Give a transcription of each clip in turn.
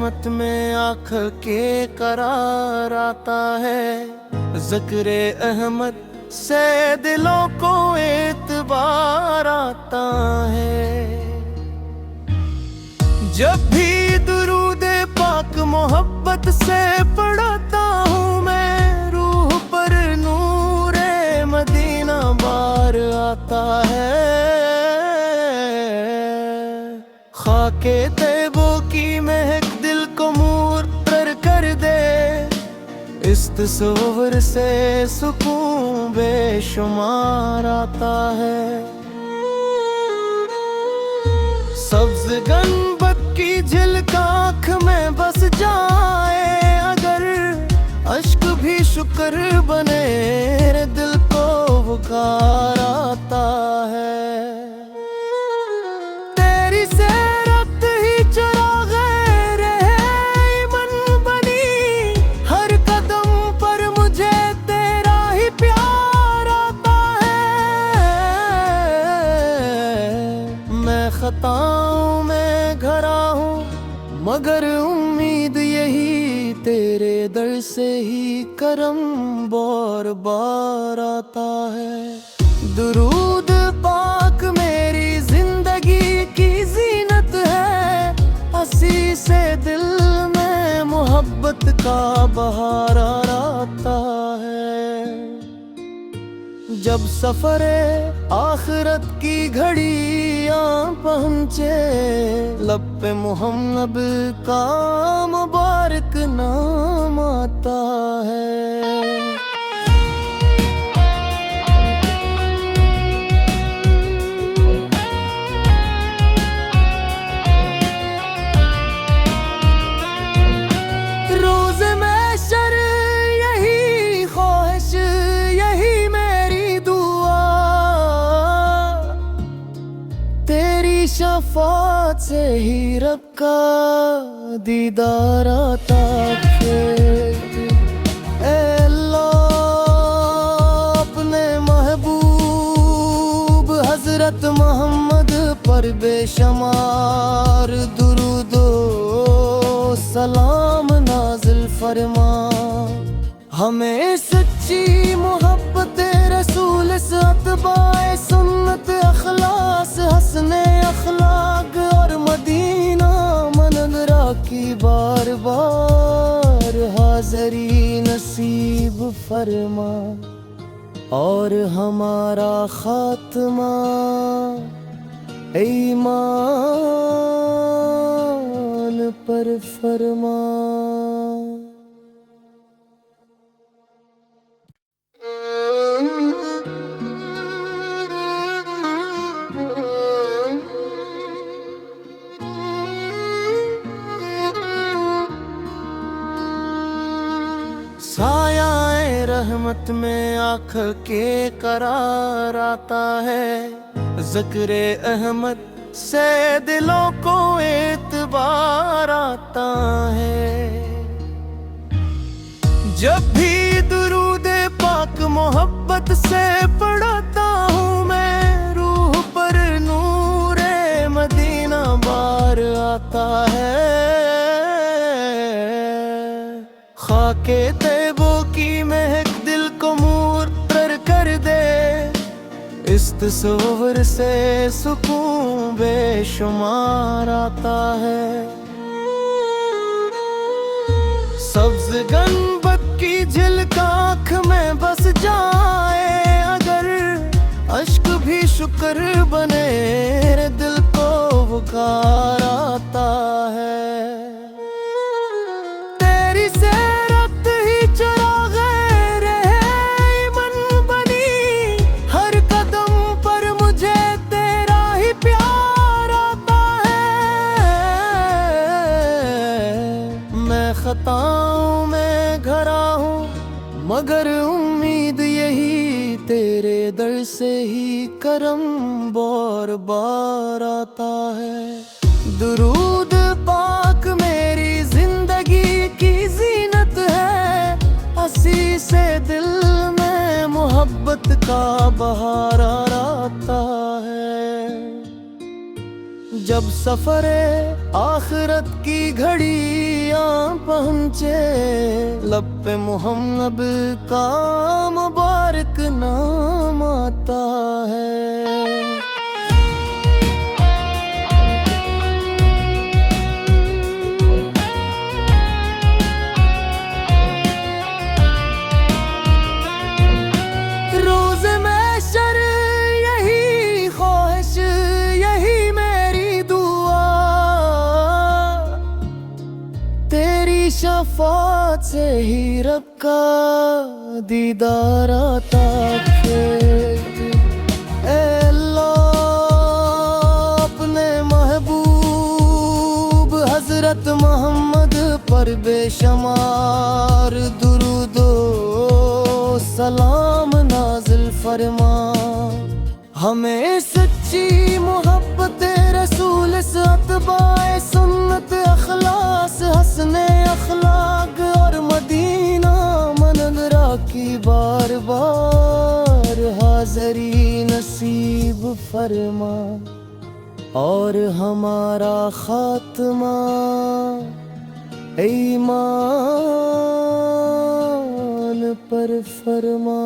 रहमत में आँख के करार आता है। ज़िक्र अहमद से दिलों को एतबार आता है। जब भी दुरूद पाक मोहब्बत से पढ़ता हूँ मैं, रूह पर नूरे मदीना बार आता है। खाके तैबो की महक दिल को मुअत्तर कर दे, इस तस्वुर से सुकून बेशुमार आता है। सब्ज गंबद की झिलक आँख में बस जाए अगर, अश्क भी शुक्र बने रे दिल को पुकार आता है। तेरी सैरत ही चिराग़े रहमन बनी, हर कदम पर मुझे तेरा ही प्यार आता है। मैं खताओं में घरा हूँ मगर उम्मीद यही, तेरे दर से ही करम बार बार आता है। दुरूद पाक मेरी जिंदगी की जीनत है, हंसी से दिल में मोहब्बत का बहार आता है। जब सफरे आखिरत की घड़ियां पहुंचे, लब पे मोहम्मद का मुबारक नाम आता है। रोज़े महशर यही ख्वाहिश, यही मेरी दुआ, तेरी शफात से ही रब का दीदार आता है। ऐ अल्लाह अपने महबूब हजरत मोहम्मद पर बेशुमार दुरूदो सलाम नाज़िल फरमा। हमें सच्ची मोहब्बत रसूल से अतबाए सुन्नत अखलास हसने अखलाक और मदीना मनज़रा की बार बार हाज़री नसीब फरमा। और हमारा खात्मा ईमान पर फरमा। साया रहमत में आँख के करार आता है। ज़िक्र अहमद से दिलों को एतबार आता है। जब भी दुरूद पाक मोहब्बत से पढ़ता हूँ मैं, रूह पर नूरे मदीना बार आता है। खाके तैबो की महक दिल को मुअत्तर कर दे, इस तस्वुर से सुकून बेशुमार आता है। सब्ज गंबद की झिलक आँख में बस जाए अगर, अश्क भी शुक्र बने रे दिल को पुकार आता है। तेरी सैरत ही चिराग़े रहमन बनी, हर कदम पर मुझे तेरा ही प्यार आता है। मैं खताओं में घरा हूँ मगर उम्मीद यही, तेरे दर से ही करम बार बार आता है। दुरूद पाक मेरी जिंदगी की जीनत है, हंसी से दिल में मोहब्बत का बहार आता है। जब सफरे आखिरत की घड़ी पहुँचे, लब पे मोहम्मद का मुबारक नाम आता है। रोज़े महशर यही ख्वाहिश, यही मेरी दुआ, तेरी शफाअत से ही रब का दीदार आता है। ऐ अल्लाह अपने महबूब हजरत मोहम्मद पर बेशुमार दुरूदो सलाम नाज़िल फरमा। हमें सच्ची मोहब्बत रसूल से अतबाए सुन्नत अखलास हसने अखलाक और मदीना मनगरा की बार बार हाज़री नसीब फरमा। और हमारा खात्मा ईमान पर फरमा।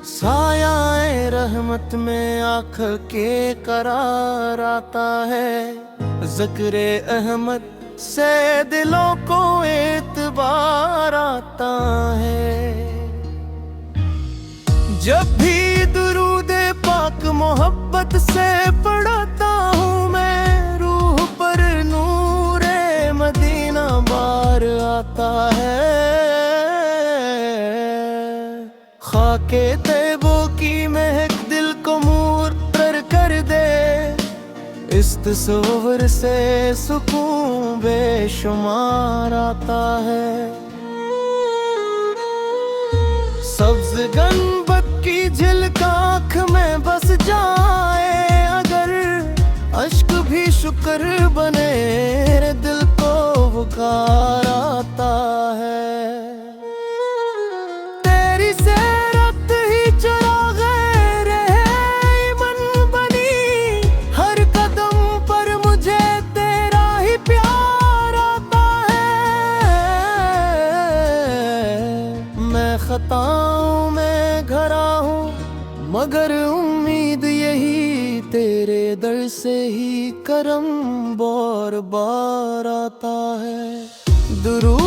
साया रहमत में आँख के करार आता है, ज़िक्रे अहमद से दिलों को एतबार आता है। जब भी दुरूदे पाक मोहब्बत से पढ़ता हूँ मैं, रूह पर नूरे मदीना बार आता है। खाके तैबो की महक दिल को मुअत्तर कर दे, इस तस्वर से सुकून बेशुमार आता है। सब्ज गंबद की झिलक आँख में बस जाए अगर, अश्क भी शुक्र बने रे दिल को पुकार आता है। तेरी सेरत ही चिराग़ रहे मन बनी, हर कदम पर मुझे तेरा ही प्यार आता है। मैं खताओं में घरा हूँ मगर उम्मीद यही, तेरे दर से ही करम बार बार आता है। दुरूद